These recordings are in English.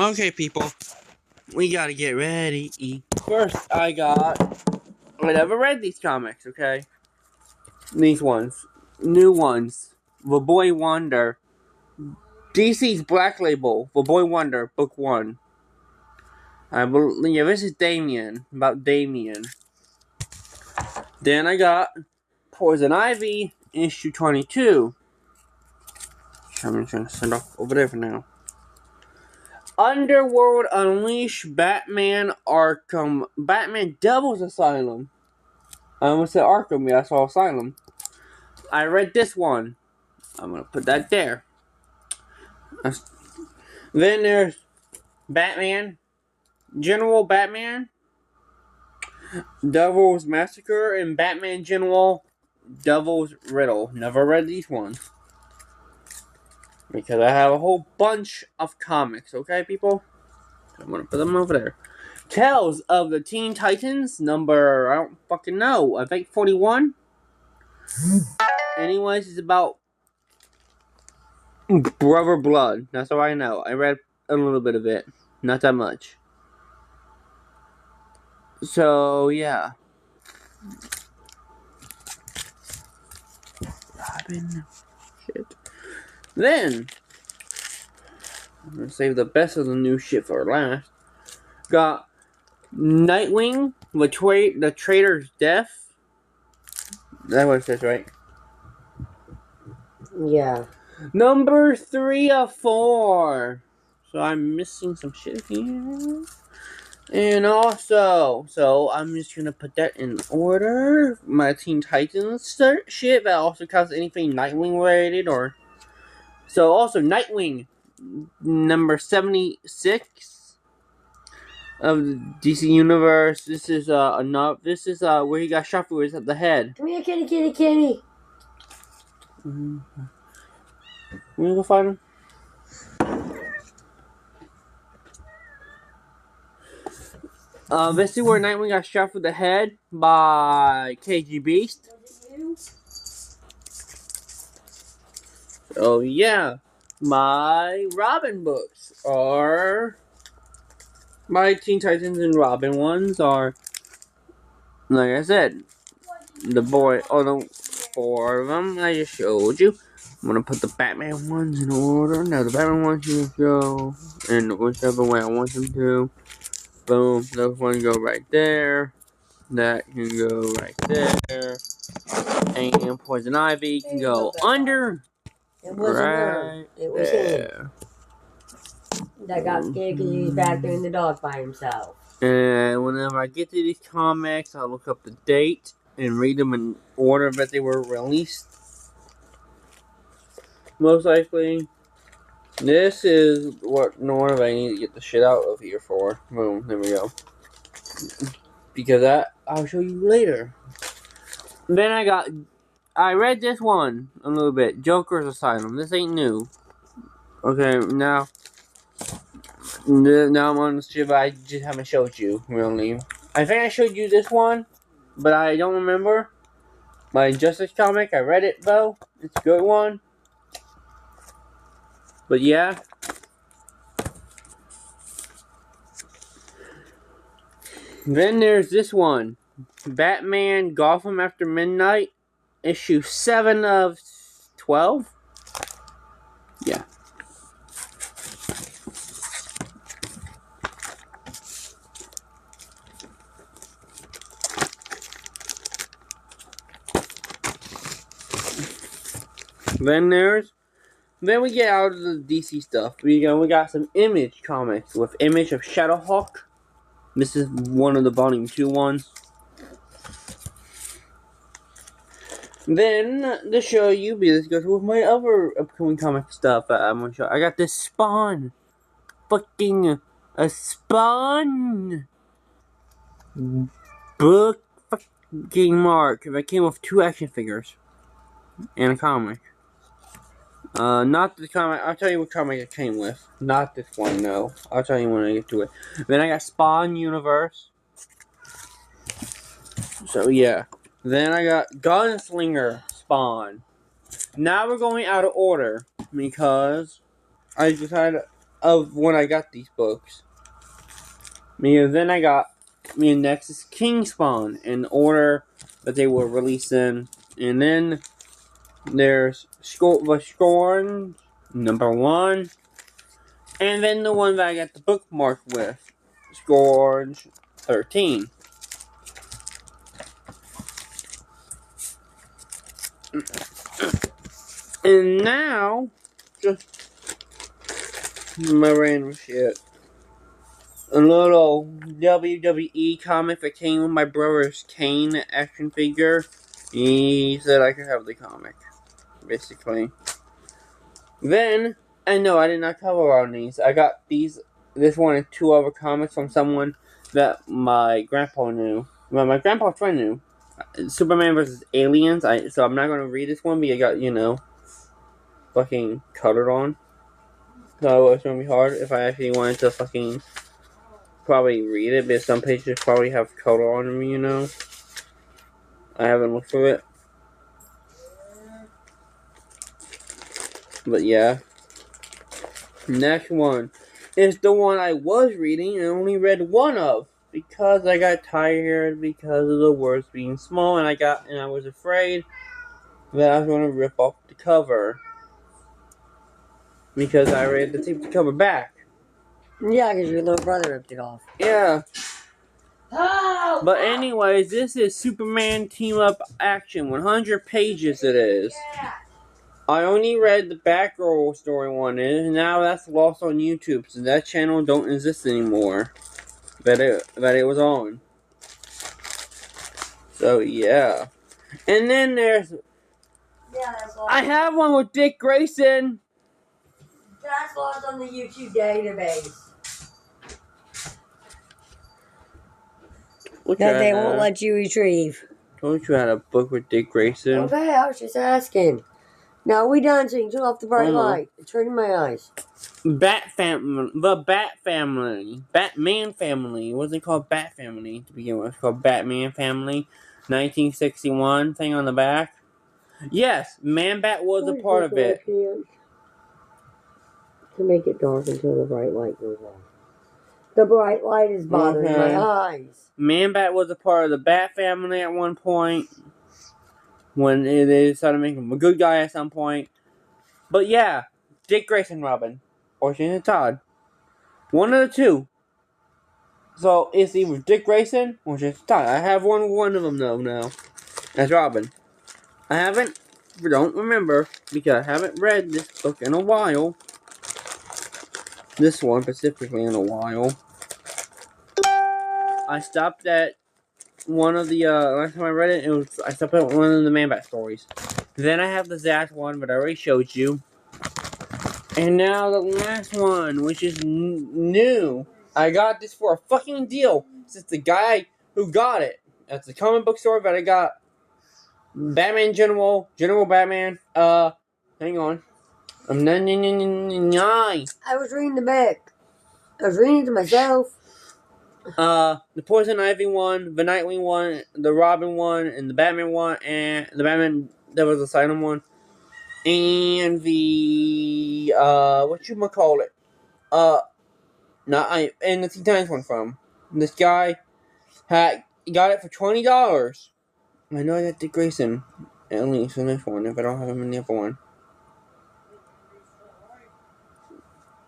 Okay, people, we gotta get ready. First, I never read these comics, okay? These ones. New ones. The Boy Wonder. DC's Black Label. The Boy Wonder, Book 1. I believe, yeah, this is Damian. About Damian. Then I got Poison Ivy, issue 22. I'm just gonna send off over there for now. Underworld Unleashed, Batman Arkham, Batman Devil's Asylum. I almost said Arkham, yeah, I saw Asylum. I read this one. I'm gonna put that there. Then there's Batman, General Batman, Devil's Massacre, and Batman General, Devil's Riddle. Never read these ones. Because I have a whole bunch of comics, okay, people? I'm gonna put them over there. Tales of the Teen Titans, number, I don't fucking know, I think 41? Anyways, it's about Brother Blood. That's all I know. I read a little bit of it. Not that much. So, yeah. Robin. Shit. Then, I'm gonna save the best of the new shit for last. Got Nightwing, the Traitor's Death. That's what it says, right? Yeah. Number 3 of 4. So I'm missing some shit here. And also, so I'm just gonna put that in order. My Teen Titans shit. That also counts anything Nightwing related, or so. Also, Nightwing, number 76 of the DC Universe. This is This is where he got shot through the head. Come here, kitty. We go find him. This is where Nightwing got shot through the head by KG Beast. Oh yeah, my Robin books are my Teen Titans and Robin ones are, like I said, the 4 of them I just showed you. I'm gonna put the Batman ones in order. Now the Batman ones can go in whichever way I want them to. Boom, those ones go right there. That can go right there. And Poison Ivy can go under. It wasn't her. It was him. That got scared because he was back there in the dog by himself. And whenever I get to these comics, I'll look up the date and read them in order that they were released. Most likely. This is what order I need to get the shit out of here for. Boom, there we go. Because I'll show you later. Then I read this one a little bit. Joker's Asylum. This ain't new. Okay, now I'm on the shit, but I just haven't showed you, really. I think I showed you this one, but I don't remember. My Injustice comic, I read it, though. It's a good one. But yeah. Then there's this one. Batman Gotham After Midnight, issue 7 of 12. Yeah. Then we get out of the DC stuff. We got some Image comics with Image of Shadowhawk. This is one of the volume 2 ones. Then to show you, this goes with my other upcoming comic stuff that I'm gonna show. I got this Spawn, fucking a Spawn book, fucking mark. That came with 2 action figures and a comic. Not the comic. I'll tell you what comic it came with. Not this one, no. I'll tell you when I get to it. Then I got Spawn Universe. So yeah. Then I got Gunslinger Spawn. Now we're going out of order because I decided of when I got these books. Then I got next is Kingspawn in order that they were released in. And then there's the Scorn #1. And then the one that I got the bookmark with, Scourge 13. And now, just my random shit. A little WWE comic that came with my brother's Kane action figure. He said I could have the comic, basically. Then, and no, I did not cover on these. I got this one and 2 other comics from someone that my grandpa knew. Well, my grandpa's friend knew. Superman vs. Aliens. So I'm not going to read this one because I got, fucking colored on. So it's going to be hard if I actually wanted to fucking probably read it, but some pages probably have color on them, I haven't looked through it. But yeah. Next one is the one I was reading and only read one of because I got tired because of the words being small and I was afraid that I was going to rip off the cover because I read to take the cover back. Yeah, because your little brother ripped it off. Yeah. Oh, but anyways, this is Superman Team Up Action. 100 pages it is. I only read the Batgirl story one, and now that's lost on YouTube, so that channel don't exist anymore. That it was on. So yeah. And then there's I have one with Dick Grayson. That's lost on the YouTube database. That they won't let you retrieve. Told you I had a book with Dick Grayson. Okay, I was just asking. Now we done, so you can turn off the bright light. It's hurting my eyes. The Bat Family. Batman Family. It wasn't called Bat Family to begin with. It's called Batman Family. 1961 thing on the back. Yes, Man-Bat was a part of it. To make it dark until the bright light goes off. The bright light is bothering my eyes. Man-Bat was a part of the Bat Family at one point. When they decided to make him a good guy at some point. But yeah, Dick Grayson Robin. Or Shannon Todd. One of the two. So it's either Dick Grayson or Shannon Todd. I have one of them though now. That's Robin. I don't remember because I haven't read this book in a while. This one specifically in a while. I stopped at one of the last time I read it, I stopped at one of the Man-Bat stories. Then I have the Zack one, but I already showed you. And now the last one, which is new. I got this for a fucking deal. Since the guy who got it, that's the comic book store that I got. Batman General Batman. Hang on. I was reading the book. I was reading it to myself. The Poison Ivy one, the Nightwing one, the Robin one, and the Batman one, and the Batman Devil's Asylum one, and the and the Teen Titans one from this guy got it for $20. I know I got Dick Grayson at least in this one if I don't have him in the other one.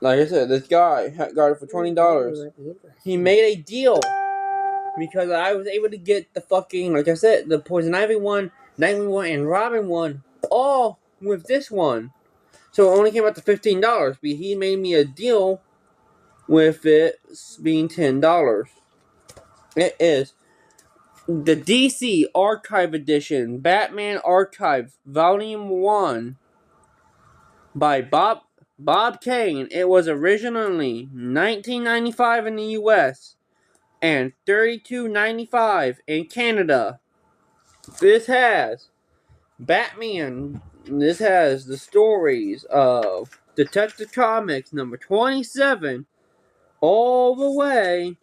Like I said, this guy got it for $20. He made a deal because I was able to get the fucking, like I said, the Poison Ivy one, Nightwing one, and Robin one, all with this one. So it only came out to $15, but he made me a deal with it being $10. It is the DC Archive Edition, Batman Archive, Volume 1, by Bob Kane. It was originally $19.95 in the US and $32.95 in Canada. This has Batman. This has the stories of Detective Comics number 27 all the way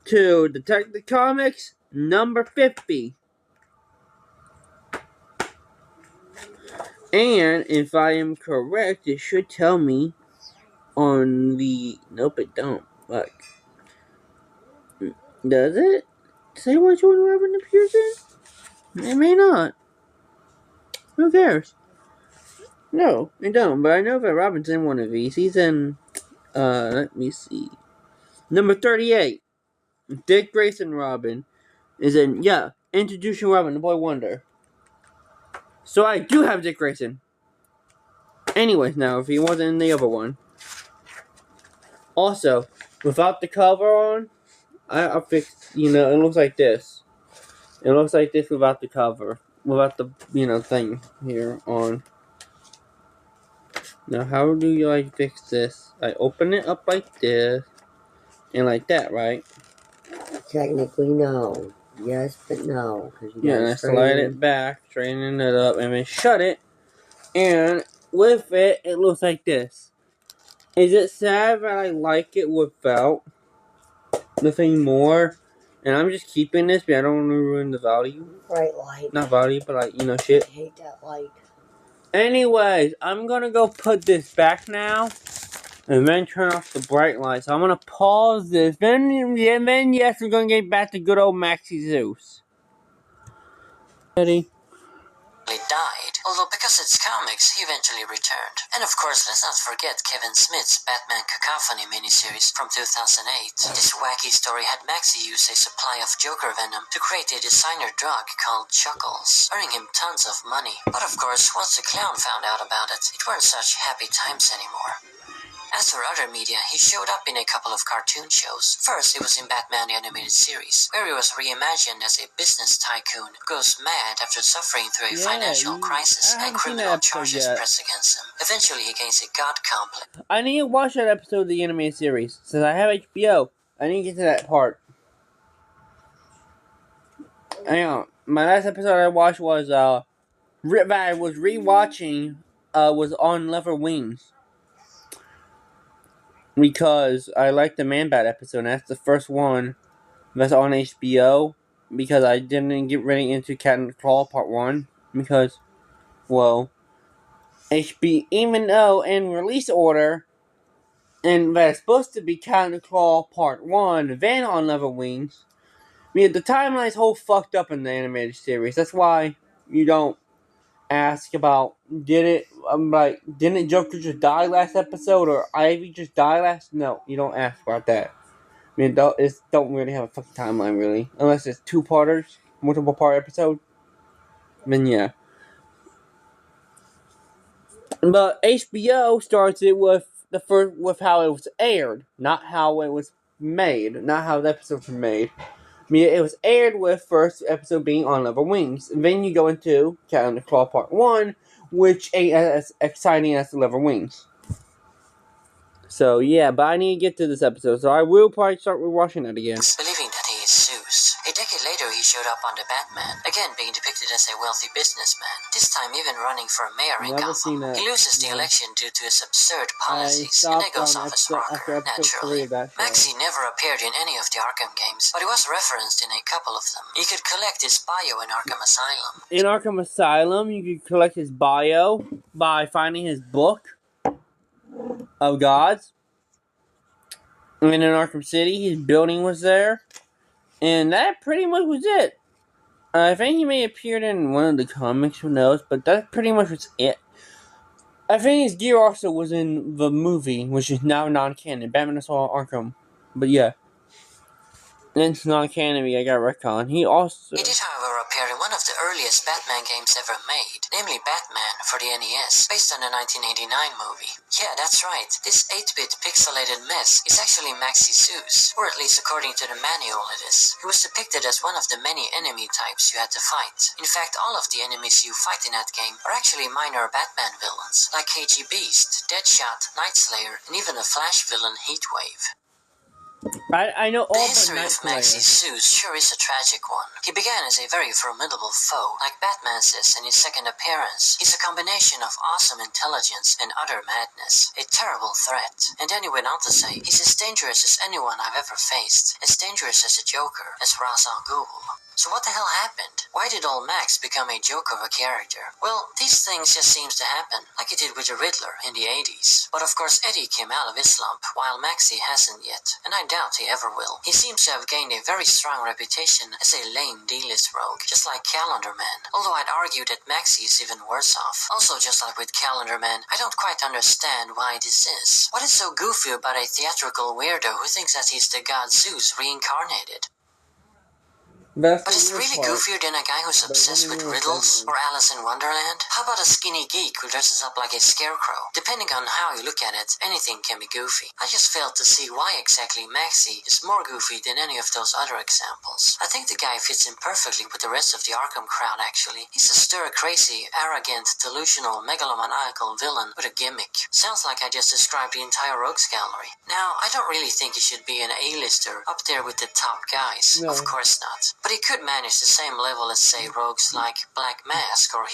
to Detective Comics number 50. And if I am correct, it should tell me on the... Nope, it don't. Look. Does it say which one Robin appears in? It may not. Who cares? No, it don't. But I know that Robin's in one of these. He's in... let me see. Number 38. Dick Grayson Robin is in... Yeah, Introducing Robin, the Boy Wonder. So I do have Dick Grayson. Anyways, now, if he wasn't in the other one. Also, without the cover on, I fixed, it looks like this. It looks like this without the cover. Without the, thing here on. Now, how do you, fix this? I open it up like this. And like that, right? Technically, no. Yes, but no. Yeah, and I slide it back, straighten it up, and then shut it. And with it, it looks like this. Is it sad that I like it without nothing more? And I'm just keeping this, but I don't want to ruin the value. Bright light. Not value, but shit. I hate that light. Anyways, I'm gonna go put this back now. And then turn off the bright lights. So I'm gonna pause this. Then yes, we're gonna get back to good old Maxie Zeus. Ready? He died, although because it's comics, he eventually returned. And of course, let's not forget Kevin Smith's Batman Cacophony miniseries from 2008. This wacky story had Maxie use a supply of Joker venom to create a designer drug called Chuckles, earning him tons of money. But of course, once the clown found out about it, it weren't such happy times anymore. As for other media, he showed up in a couple of cartoon shows. First, it was in Batman the Animated Series, where he was reimagined as a business tycoon who goes mad after suffering through a financial crisis and criminal charges pressed against him. Eventually, he gains a god complex. I need to watch that episode of the Animated Series. Since I have HBO, I need to get to that part. Hang on. My last episode I watched was, that I was rewatching, was on Leather Wings. Because I like the Man-Bat episode, and that's the first one that's on HBO. Because I didn't get really into Cat and Claw Part 1. Because, well, even though in release order, and that's supposed to be Cat and Claw Part 1, then on Leather Wings, the timeline's whole fucked up in the animated series. That's why you don't ask about, didn't Joker just die last episode, or Ivy just die last? No, you don't ask about that. Don't really have a fucking timeline, really. Unless it's two-parters, multiple part episode. Then yeah. But HBO starts it with how it was aired, not how it was made, not how the episodes were made. It was aired with first episode being on Leather Wings. And then you go into Cat and the Claw Part 1, which ain't as exciting as the Leather Wings. So yeah, but I need to get to this episode, so I will probably start rewatching it again. Believing that he is Zeus. A decade later, he showed up on The Batman, again being depicted as a wealthy businessman, this time even running for mayor in Gotham. He loses the election due to his absurd policies, and then goes off his rocker, naturally. Maxie never appeared in any of the Arkham games, but he was referenced in a couple of them. You could collect his bio in Arkham Asylum. In Arkham Asylum, you could collect his bio by finding his book of gods. And in Arkham City, his building was there. And that pretty much was it. I think he may have appeared in one of the comics, who knows, but that pretty much was it. I think his gear also was in the movie, which is now non-canon, Batman Assault Arkham. But yeah. It's non-canon, I got retcon. He did, however, appear in one of the earliest Batman games ever made, namely Batman for the NES, based on the 1989 movie. Yeah, that's right, this 8-bit pixelated mess is actually Maxie Zeus, or at least according to the manual it is. He was depicted as one of the many enemy types you had to fight. In fact, all of the enemies you fight in that game are actually minor Batman villains, like KG Beast, Deadshot, Night Slayer, and even the Flash villain Heatwave. I know all the history of Maxie Zeus sure is a tragic one. He began as a very formidable foe, like Batman says in his second appearance. He's a combination of awesome intelligence and utter madness. A terrible threat. And then he went on to say, he's as dangerous as anyone I've ever faced. As dangerous as a Joker, as Ra's al Ghul. So what the hell happened? Why did old Max become a joke of a character? Well, these things just seems to happen, like it did with the Riddler in the 80s. But of course Eddie came out of his slump, while Maxie hasn't yet, and I doubt he ever will. He seems to have gained a very strong reputation as a lame D-list rogue, just like Calendar Man, although I'd argue that Maxie is even worse off. Also, just like with Calendar Man, I don't quite understand why this is. What is so goofy about a theatrical weirdo who thinks that he's the god Zeus reincarnated? But it's really goofier than a guy who's obsessed with riddles or Alice in Wonderland. How about a skinny geek who dresses up like a scarecrow? Depending on how you look at it, anything can be goofy. I just failed to see why exactly Maxie is more goofy than any of those other examples. I think the guy fits in perfectly with the rest of the Arkham crowd, actually. He's a stir-crazy, arrogant, delusional, megalomaniacal villain with a gimmick. Sounds like I just described the entire Rogues Gallery. Now, I don't really think he should be an A-lister up there with the top guys. No. Of course not. But he could manage the same level as, say, rogues like Black Mask or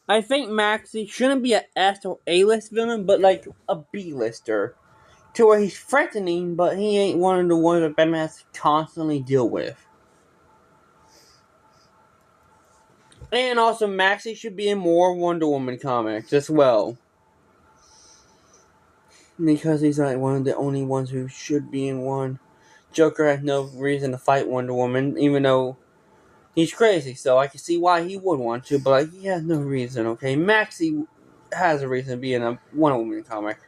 I think Maxie shouldn't be an S or A-list villain, but like a B-lister. To where he's threatening, but he ain't one of the ones that Batman has to constantly deal with. And also, Maxie should be in more Wonder Woman comics as well. Because he's like one of the only ones who should be in one. Joker has no reason to fight Wonder Woman, even though he's crazy, so I can see why he would want to, but like, he has no reason, okay? Maxie has a reason to be in a Wonder Woman comic.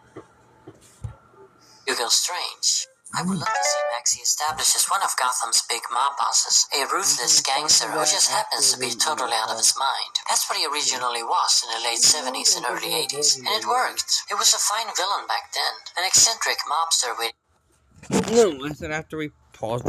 Hugo Strange. I would love to see Maxie established as one of Gotham's big mob bosses, a ruthless gangster who just happens to be totally out of his mind. That's what he originally was in the late 70s and early 80s, and it worked. He was a fine villain back then, an eccentric mobster with... No, I said after we pause.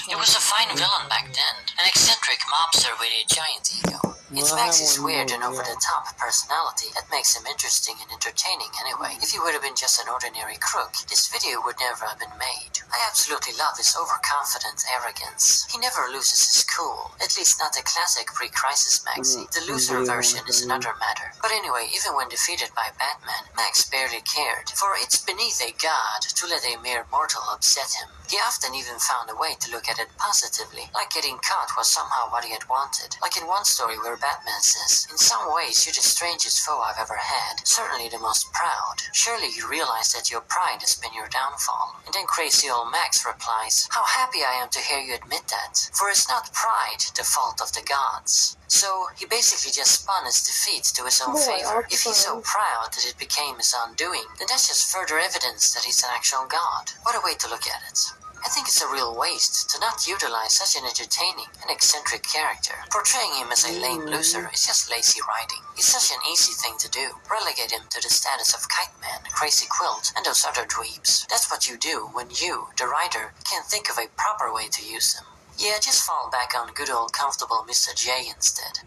He was a fine villain back then, an eccentric mobster with a giant ego. It's Maxie's weird and over-the-top personality that makes him interesting and entertaining anyway. If he would have been just an ordinary crook, this video would never have been made. I absolutely love his overconfident arrogance. He never loses his cool, at least not the classic pre-crisis Maxie. The loser version is another matter. But anyway, even when defeated by Batman, Max barely cared, for it's beneath a god to let a mere mortal upset him. He often even found a way to look at it positively, like getting caught was somehow what he had wanted. Like in one story where Batman says, "In some ways you're the strangest foe I've ever had, certainly the most proud. Surely you realize that your pride has been your downfall." And then crazy old Max replies, "How happy I am to hear you admit that, for it's not pride the fault of the gods." So he basically just spun his defeat to his own favor. If he's so proud that it became his undoing, then that's just further evidence that he's an actual god. What a way to look at it. I think it's a real waste to not utilize such an entertaining and eccentric character. Portraying him as a lame loser is just lazy writing. It's such an easy thing to do. Relegate him to the status of Kite Man, Crazy Quilt, and those other dweebs. That's what you do when you, the writer, can't think of a proper way to use them. Yeah, just fall back on good old comfortable Mr. J instead.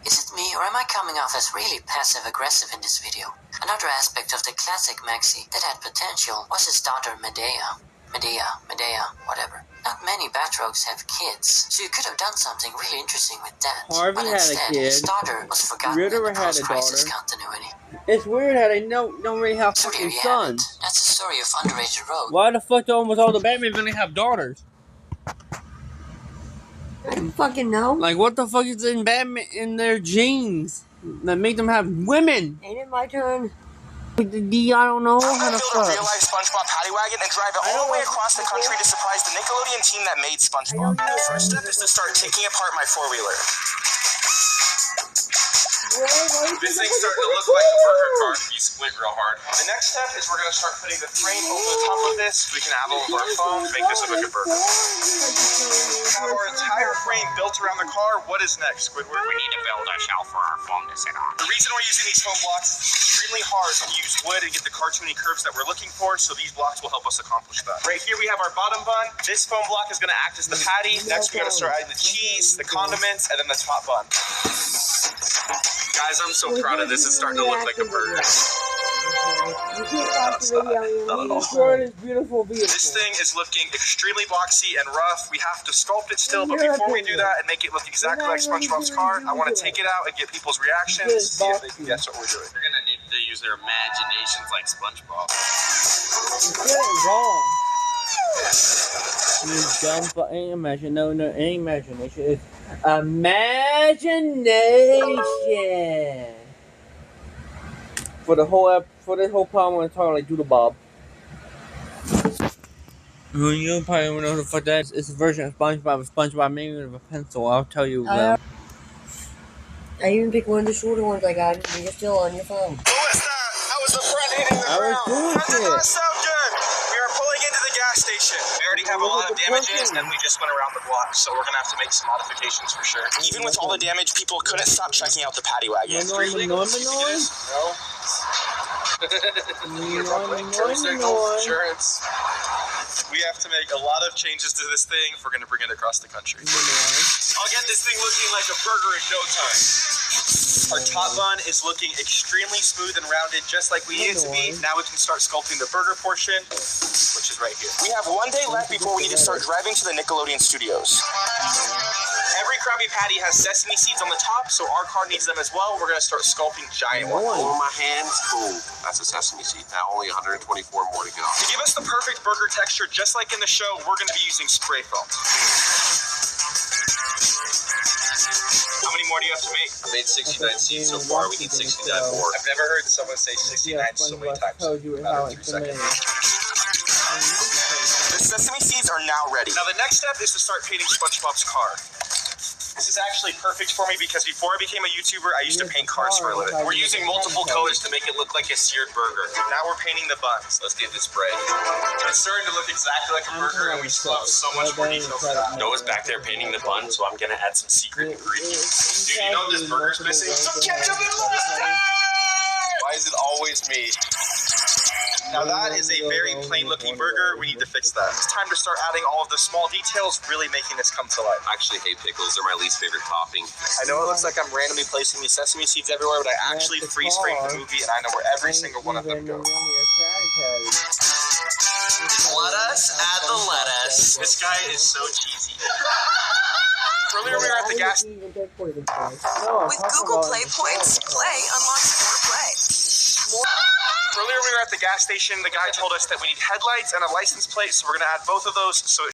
Is it me, or am I coming off as really passive-aggressive in this video? Another aspect of the classic Maxie that had potential was his daughter Medea, whatever. Not many Batrogues have kids, so you could have done something really interesting with that. Harvey but had instead, a kid. His daughter was forgotten Riddler in the had a post-crisis daughter. continuity. It's weird how they don't really have So there fucking you have it. sons. That's the story of underrated rogue. Why the fuck do almost all the Batman villains have daughters? I don't fucking know. Like, what the fuck is in Batman in their genes that make them have women? Ain't it my turn? I don't know I'm how gonna the build a fuck. real-life SpongeBob paddy wagon and drive it all the way across the country to surprise the Nickelodeon team that made SpongeBob. The first step is to start taking apart my four-wheeler. This thing's starting to look like a burger cart if you squint real hard. The next step is we're going to start putting the frame over the top of this so we can add all of our foam to make this look like a burger. We have our entire frame built around the car. What is next, Squidward? We need to build a shelf for our foam to sit on. The reason we're using these foam blocks is extremely hard to use wood and get the cartoony curves that we're looking for, so these blocks will help us accomplish that. Right here we have our bottom bun. This foam block is going to act as the patty. Next we got to start adding the cheese, the condiments, and then the top bun. Guys, I'm so proud of this. It's starting to look like a burger. This thing is looking extremely boxy and rough. We have to sculpt it still, but before we do that and make it look exactly like SpongeBob's car, I want to take it out and get people's reactions, see if they can guess what we're doing. They're gonna need to use their imaginations like SpongeBob. Get it wrong. You dumb fucking imagine. No, ain't imagination. It's imagination. For this whole problem, I'm talking like Doodle Bob. You probably don't know who the fuck that is. It's a version of SpongeBob. SpongeBob made with a pencil. I'll tell you. I even picked one of the shorter ones I got, and you're still on your phone. What was that? How was the front hitting the I was ground? doing That did not shit. sound good. We are pulling into the gas station. We already have a lot of damages, and we just went around the block, so we're gonna have to make some modifications for sure. Even with all the damage, people couldn't stop checking out the paddy wagon. No. Insurance. We have to make a lot of changes to this thing if we're gonna bring it across the country. I'll get this thing looking like a burger in no time. Our top bun is looking extremely smooth and rounded, just like we need it to be. Now we can start sculpting the burger portion, which is right here. We have one day left before we need to start driving to the Nickelodeon studios. Every Krabby Patty has sesame seeds on the top, so our car needs them as well. We're gonna start sculpting giant ones. Over my hands, boom. That's a sesame seed. Now only 124 more to go. To give us the perfect burger texture, just like in the show, we're gonna be using spray foam. How many more do you have to make? I made 69 seeds so far. We need 69 more. I've never heard someone say 69 so many times. In a matter of 3 seconds. The sesame seeds are now ready. Now the next step is to start painting SpongeBob's car. This is actually perfect for me because before I became a YouTuber, I used to paint cars for a living. We're using multiple colors to make it look like a seared burger. Now we're painting the buns. Let's get this spray. It's starting to look exactly like a burger, and we still have so much more detail to that. Noah's back there painting the bun, so I'm gonna add some secret ingredients. Dude, you know what this burger's missing? Some ketchup and mustard! Why is it always me? Now that is a very plain looking burger. We need to fix that. It's time to start adding all of the small details, really making this come to life. I actually hate pickles. They're my least favorite topping. I know it looks like I'm randomly placing these sesame seeds everywhere, but I actually freeze framed the movie and I know where every single one of them goes. Lettuce, add the lettuce. This guy is so cheesy. Earlier we were at the gas. With Google Play Points, Play unlocks more play. Earlier we were at the gas station. The guy told us that we need headlights and a license plate, so we're gonna add both of those so it